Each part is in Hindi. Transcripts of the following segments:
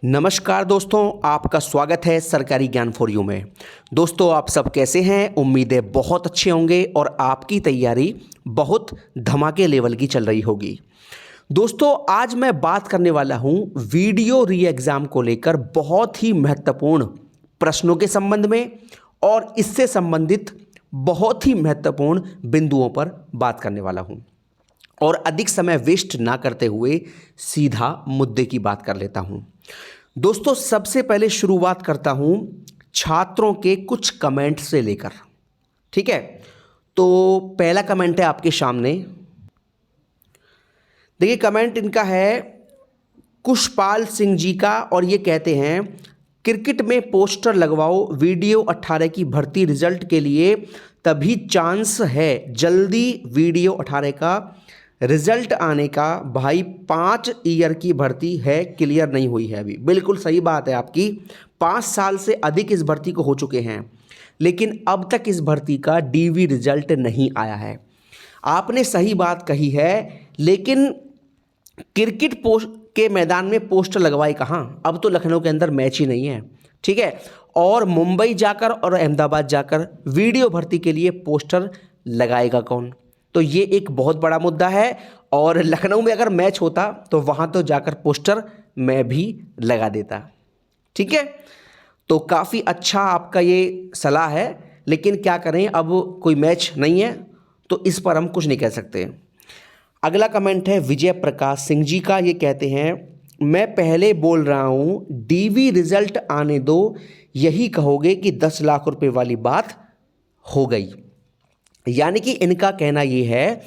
नमस्कार दोस्तों, आपका स्वागत है सरकारी ज्ञान फॉर यू में। दोस्तों, आप सब कैसे हैं? उम्मीदें बहुत अच्छे होंगे और आपकी तैयारी बहुत धमाके लेवल की चल रही होगी। दोस्तों, आज मैं बात करने वाला हूं वीडियो री एग्ज़ाम को लेकर बहुत ही महत्वपूर्ण प्रश्नों के संबंध में और इससे संबंधित बहुत ही महत्वपूर्ण बिंदुओं पर बात करने वाला हूं। और अधिक समय वेस्ट ना करते हुए सीधा मुद्दे की बात कर लेता हूं। दोस्तों, सबसे पहले शुरुआत करता हूं छात्रों के कुछ कमेंट से लेकर। ठीक है, तो पहला कमेंट है आपके सामने। देखिए, कमेंट इनका है कुशपाल सिंह जी का और ये कहते हैं क्रिकेट में पोस्टर लगवाओ, वीडियो 18 की भर्ती रिजल्ट के लिए तभी चांस है, जल्दी वीडियो 18 का रिजल्ट आने का। भाई 5 ईयर की भर्ती है, क्लियर नहीं हुई है अभी। बिल्कुल सही बात है आपकी, 5 साल से अधिक इस भर्ती को हो चुके हैं, लेकिन अब तक इस भर्ती का डीवी रिजल्ट नहीं आया है। आपने सही बात कही है, लेकिन क्रिकेट पोस्ट के मैदान में पोस्टर लगवाए कहाँ? अब तो लखनऊ के अंदर मैच ही नहीं है। ठीक है, और मुंबई जाकर और अहमदाबाद जाकर वीडियो भर्ती के लिए पोस्टर लगाएगा कौन? तो ये एक बहुत बड़ा मुद्दा है। और लखनऊ में अगर मैच होता तो वहाँ तो जाकर पोस्टर मैं भी लगा देता। ठीक है, तो काफ़ी अच्छा आपका ये सलाह है, लेकिन क्या करें, अब कोई मैच नहीं है तो इस पर हम कुछ नहीं कह सकते। अगला कमेंट है विजय प्रकाश सिंह जी का। ये कहते हैं मैं पहले बोल रहा हूँ डीवी रिजल्ट आने दो, यही कहोगे कि 10 लाख रुपए वाली बात हो गई। यानी कि इनका कहना ये है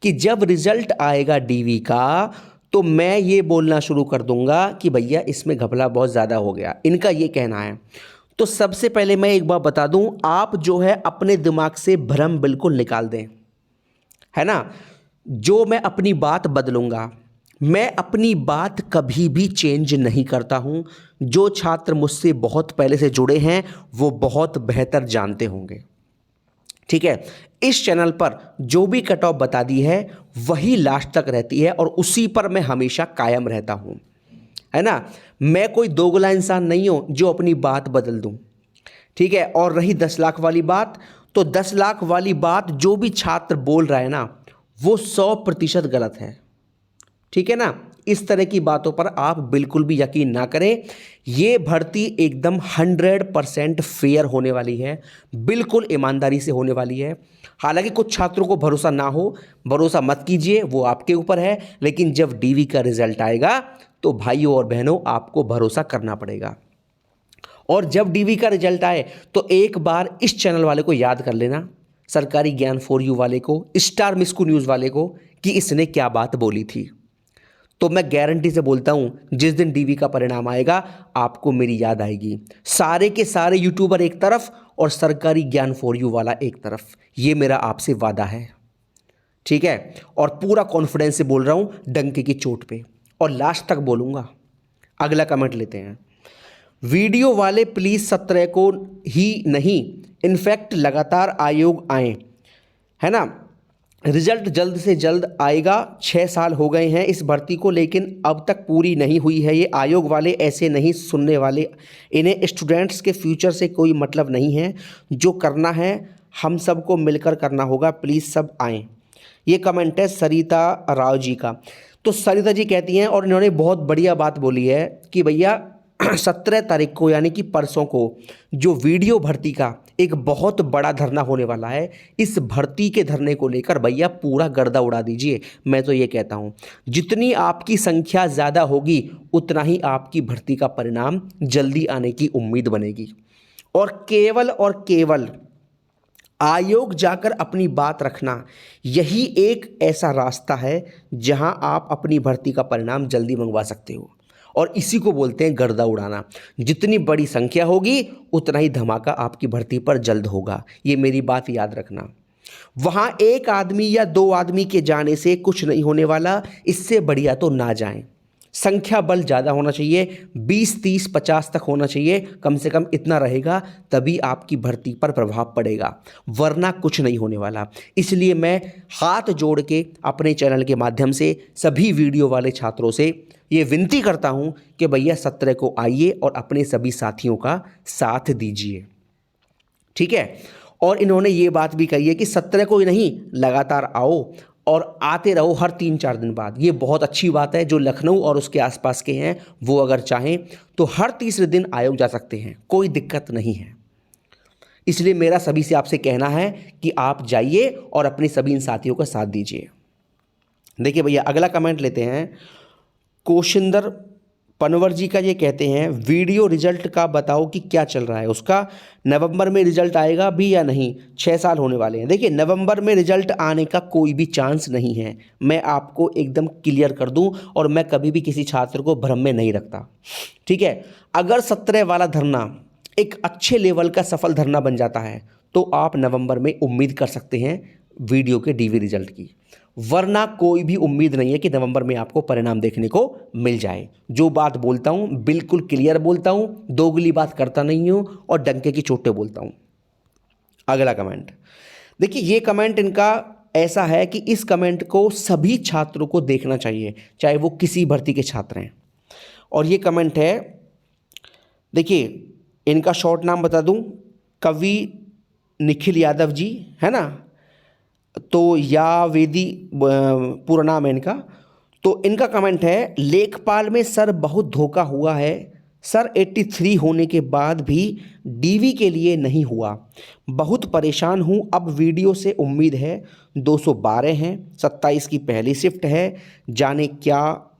कि जब रिजल्ट आएगा डीवी का तो मैं ये बोलना शुरू कर दूंगा कि भैया इसमें घपला बहुत ज़्यादा हो गया। इनका ये कहना है। तो सबसे पहले मैं एक बात बता दूं, आप जो है अपने दिमाग से भ्रम बिल्कुल निकाल दें, है ना। जो मैं अपनी बात बदलूंगा, मैं अपनी बात कभी भी चेंज नहीं करता हूं। जो छात्र मुझसे बहुत पहले से जुड़े हैं वो बहुत बेहतर जानते होंगे। ठीक है, इस चैनल पर जो भी कट ऑफ बता दी है वही लास्ट तक रहती है और उसी पर मैं हमेशा कायम रहता हूं, है ना। मैं कोई दोगला इंसान नहीं हूं जो अपनी बात बदल दूं। ठीक है, और रही 10 लाख वाली बात, तो 10 लाख वाली बात जो भी छात्र बोल रहा है ना, वो 100% गलत है। ठीक है ना, इस तरह की बातों पर आप बिल्कुल भी यकीन ना करें। ये भर्ती एकदम 100% फेयर होने वाली है, बिल्कुल ईमानदारी से होने वाली है। हालांकि कुछ छात्रों को भरोसा ना हो, भरोसा मत कीजिए, वो आपके ऊपर है। लेकिन जब डीवी का रिजल्ट आएगा तो भाइयों और बहनों आपको भरोसा करना पड़ेगा। और जब डीवी का रिजल्ट आए तो एक बार इस चैनल वाले को याद कर लेना, सरकारी ज्ञान फॉर यू वाले को, स्टार मिस्कू न्यूज़ वाले को, कि इसने क्या बात बोली थी। तो मैं गारंटी से बोलता हूं जिस दिन डीवी का परिणाम आएगा आपको मेरी याद आएगी। सारे के सारे यूट्यूबर एक तरफ और सरकारी ज्ञान फॉर यू वाला एक तरफ, ये मेरा आपसे वादा है। ठीक है, और पूरा कॉन्फिडेंस से बोल रहा हूं, डंके की चोट पे, और लास्ट तक बोलूंगा। अगला कमेंट लेते हैं। वीडियो वाले प्लीज 17 को ही नहीं, इनफैक्ट लगातार आयोग आए, है ना। रिजल्ट जल्द से जल्द आएगा। 6 साल हो गए हैं इस भर्ती को, लेकिन अब तक पूरी नहीं हुई है। ये आयोग वाले ऐसे नहीं सुनने वाले, इन्हें स्टूडेंट्स के फ्यूचर से कोई मतलब नहीं है। जो करना है हम सबको मिलकर करना होगा, प्लीज़ सब आएँ। ये कमेंट है सरिता राव जी का। तो सरिता जी कहती हैं, और इन्होंने बहुत बढ़िया बात बोली है कि भैया 17 तारीख को यानी कि परसों को जो वीडियो भर्ती का एक बहुत बड़ा धरना होने वाला है, इस भर्ती के धरने को लेकर भैया पूरा गर्दा उड़ा दीजिए। मैं तो ये कहता हूँ जितनी आपकी संख्या ज़्यादा होगी उतना ही आपकी भर्ती का परिणाम जल्दी आने की उम्मीद बनेगी। और केवल आयोग जाकर अपनी बात रखना, यही एक ऐसा रास्ता है जहां आप अपनी भर्ती का परिणाम जल्दी मंगवा सकते हो। और इसी को बोलते हैं गर्दा उड़ाना। जितनी बड़ी संख्या होगी उतना ही धमाका आपकी भर्ती पर जल्द होगा, ये मेरी बात याद रखना। वहाँ एक आदमी या 2 आदमी के जाने से कुछ नहीं होने वाला, इससे बढ़िया तो ना जाएं। संख्या बल ज़्यादा होना चाहिए, 20, 30, 50 तक होना चाहिए, कम से कम इतना रहेगा तभी आपकी भर्ती पर प्रभाव पड़ेगा, वरना कुछ नहीं होने वाला। इसलिए मैं हाथ जोड़ के अपने चैनल के माध्यम से सभी वीडियो वाले छात्रों से ये विनती करता हूँ कि भैया 17 को आइए और अपने सभी साथियों का साथ दीजिए, ठीक है। और इन्होंने ये बात भी कही है कि 17 को ही नहीं, लगातार आओ और आते रहो हर 3-4 दिन बाद। ये बहुत अच्छी बात है। जो लखनऊ और उसके आसपास के हैं वो अगर चाहें तो हर तीसरे दिन आयोग जा सकते हैं, कोई दिक्कत नहीं है। इसलिए मेरा सभी से आपसे कहना है कि आप जाइए और अपने सभी इन साथियों का साथ दीजिए। देखिए भैया अगला कमेंट लेते हैं। कोशिंदर पनवर जी का ये कहते हैं, वीडियो रिजल्ट का बताओ कि क्या चल रहा है उसका, नवंबर में रिजल्ट आएगा भी या नहीं, 6 साल होने वाले हैं। देखिए नवंबर में रिजल्ट आने का कोई भी चांस नहीं है, मैं आपको एकदम क्लियर कर दूं, और मैं कभी भी किसी छात्र को भ्रम में नहीं रखता, ठीक है। अगर 17 वाला धरना एक अच्छे लेवल का सफल धरना बन जाता है तो आप नवंबर में उम्मीद कर सकते हैं वीडियो के डीवी रिजल्ट की, वरना कोई भी उम्मीद नहीं है कि नवंबर में आपको परिणाम देखने को मिल जाए। जो बात बोलता हूं बिल्कुल क्लियर बोलता हूं, दोगली बात करता नहीं हूं और डंके की चोट पे बोलता हूं। अगला कमेंट देखिए, ये कमेंट इनका ऐसा है कि इस कमेंट को सभी छात्रों को देखना चाहिए, चाहे वो किसी भर्ती के छात्र हैं। और ये कमेंट है, देखिए इनका शॉर्ट नाम बता दूं, कवि निखिल यादव जी, है ना, तो या वेदी पूरा नाम है इनका। तो इनका कमेंट है, लेखपाल में सर बहुत धोखा हुआ है सर, 83 होने के बाद भी डीवी के लिए नहीं हुआ, बहुत परेशान हूँ। अब वीडियो से उम्मीद है 212 हैं, 27 की पहली शिफ्ट है, जाने क्या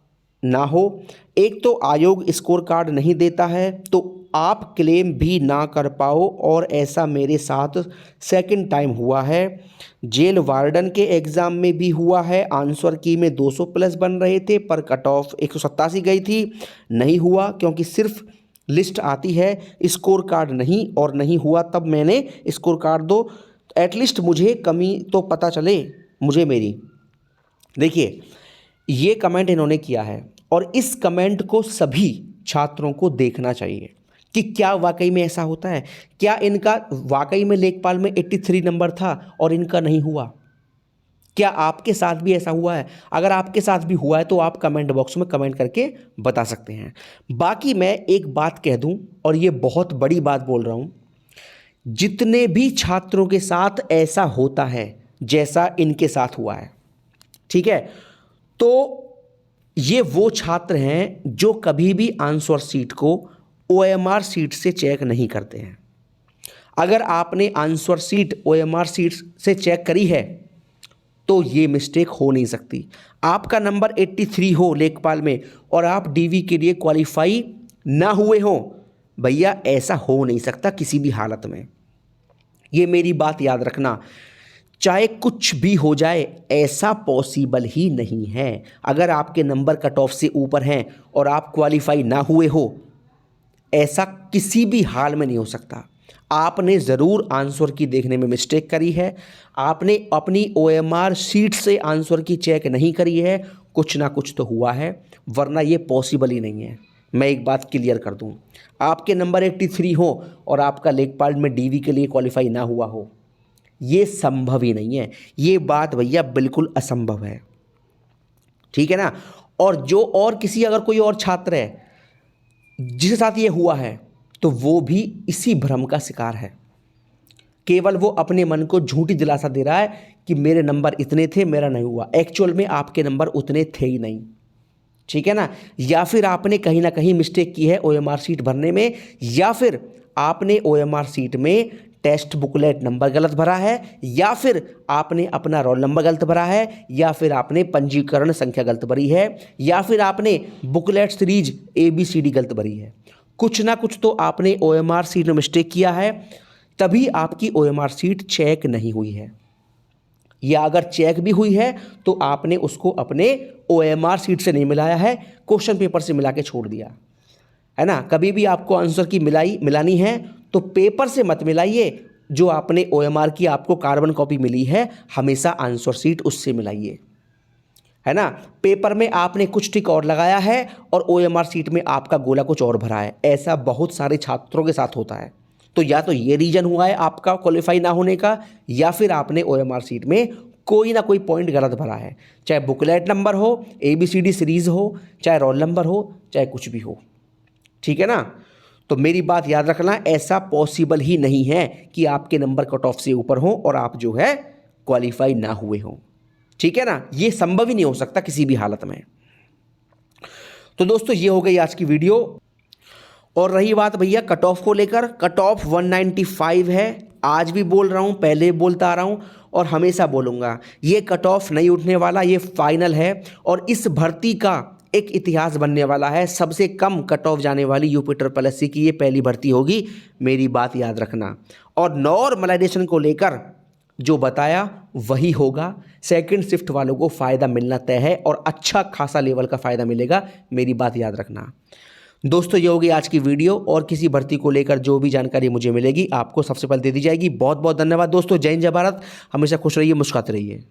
ना हो। एक तो आयोग स्कोर कार्ड नहीं देता है तो आप क्लेम भी ना कर पाओ, और ऐसा मेरे साथ सेकंड टाइम हुआ है। जेल वार्डन के एग्ज़ाम में भी हुआ है, आंसर की में 200 प्लस बन रहे थे पर कट ऑफ 187 गई थी, नहीं हुआ क्योंकि सिर्फ लिस्ट आती है, स्कोर कार्ड नहीं, और नहीं हुआ तब मैंने स्कोर कार्ड दो, एटलीस्ट मुझे कमी तो पता चले मुझे मेरी। देखिए ये कमेंट इन्होंने किया है और इस कमेंट को सभी छात्रों को देखना चाहिए कि क्या वाकई में ऐसा होता है, क्या इनका वाकई में लेखपाल में 83 नंबर था और इनका नहीं हुआ, क्या आपके साथ भी ऐसा हुआ है? अगर आपके साथ भी हुआ है तो आप कमेंट बॉक्स में कमेंट करके बता सकते हैं। बाकी मैं एक बात कह दूं, और ये बहुत बड़ी बात बोल रहा हूं, जितने भी छात्रों के साथ ऐसा होता है जैसा इनके साथ हुआ है, ठीक है, तो ये वो छात्र हैं जो कभी भी आंसर सीट को OMR सीट से चेक नहीं करते हैं। अगर आपने आंसर सीट OMR सीट से चेक करी है तो ये मिस्टेक हो नहीं सकती। आपका नंबर 83 हो लेखपाल में और आप डीवी के लिए क्वालिफाई ना हुए हो, भैया ऐसा हो नहीं सकता किसी भी हालत में। ये मेरी बात याद रखना, चाहे कुछ भी हो जाए ऐसा पॉसिबल ही नहीं है। अगर आपके नंबर कट ऑफ से ऊपर हैं और आप क्वालिफाई ना हुए हो, ऐसा किसी भी हाल में नहीं हो सकता। आपने ज़रूर आंसर की देखने में मिस्टेक करी है, आपने अपनी OMR सीट से आंसर की चेक नहीं करी है, कुछ ना कुछ तो हुआ है, वरना ये पॉसिबल ही नहीं है। मैं एक बात क्लियर कर दूं, आपके नंबर 83 हो और आपका लेखपाल में डीवी के लिए क्वालिफाई ना हुआ हो, ये संभव ही नहीं है। ये बात भैया बिल्कुल असंभव है, ठीक है ना। और जो और किसी अगर कोई और छात्र है जिसके साथ ये हुआ है तो वो भी इसी भ्रम का शिकार है, केवल वो अपने मन को झूठी दिलासा दे रहा है कि मेरे नंबर इतने थे मेरा नहीं हुआ, एक्चुअल में आपके नंबर उतने थे ही नहीं, ठीक है ना। या फिर आपने कहीं ना कहीं मिस्टेक की है OMR सीट भरने में, या फिर आपने OMR सीट में टेस्ट बुकलेट नंबर गलत भरा है, या फिर आपने अपना रोल नंबर गलत भरा है, या फिर आपने पंजीकरण संख्या गलत भरी है, या फिर आपने बुकलेट सीरीज ABCD गलत भरी है। कुछ ना कुछ तो आपने OMR सीट में मिस्टेक किया है, तभी आपकी OMR सीट चेक नहीं हुई है। या अगर चेक भी हुई है तो आपने उसको अपने OMR सीट से नहीं मिलाया है, क्वेश्चन पेपर से मिला के छोड़ दिया है ना। कभी भी आपको आंसर की मिलानी है तो पेपर से मत मिलाइए, जो आपने OMR की आपको कार्बन कॉपी मिली है हमेशा आंसर सीट उससे मिलाइए, है ना। पेपर में आपने कुछ टिक और लगाया है और OMR सीट में आपका गोला कुछ और भरा है, ऐसा बहुत सारे छात्रों के साथ होता है। तो या तो ये रीज़न हुआ है आपका क्वालिफाई ना होने का, या फिर आपने OMR सीट में कोई ना कोई पॉइंट गलत भरा है, चाहे बुकलेट नंबर हो, ABCD सीरीज़ हो, चाहे रोल नंबर हो, चाहे कुछ भी हो। ठीक है ना? तो मेरी बात याद रखना, ऐसा पॉसिबल ही नहीं है कि आपके नंबर कट ऑफ से ऊपर हो और आप जो है क्वालिफाई ना हुए हों। ठीक है ना? ये संभव ही नहीं हो सकता किसी भी हालत में। तो दोस्तों ये हो गई आज की वीडियो। और रही बात भैया कट ऑफ को लेकर, कट ऑफ 195 है। आज भी बोल रहा हूँ, पहले बोलता आ रहा हूँ और हमेशा बोलूँगा, ये कट ऑफ नहीं उठने वाला, ये फाइनल है। और इस भर्ती का एक इतिहास बनने वाला है। सबसे कम कट ऑफ जाने वाली यूपी ट्रिपल एससी की ये पहली भर्ती होगी, मेरी बात याद रखना। और नॉर्मलाइजेशन को लेकर जो बताया वही होगा। सेकंड शिफ्ट वालों को फ़ायदा मिलना तय है और अच्छा खासा लेवल का फ़ायदा मिलेगा, मेरी बात याद रखना। दोस्तों ये होगी आज की वीडियो, और किसी भर्ती को लेकर जो भी जानकारी मुझे मिलेगी आपको सबसे पहले दे दी जाएगी। बहुत बहुत धन्यवाद दोस्तों। जय हिंद, जय भारत। हमेशा खुश रहिए, मुस्कुराते रहिए।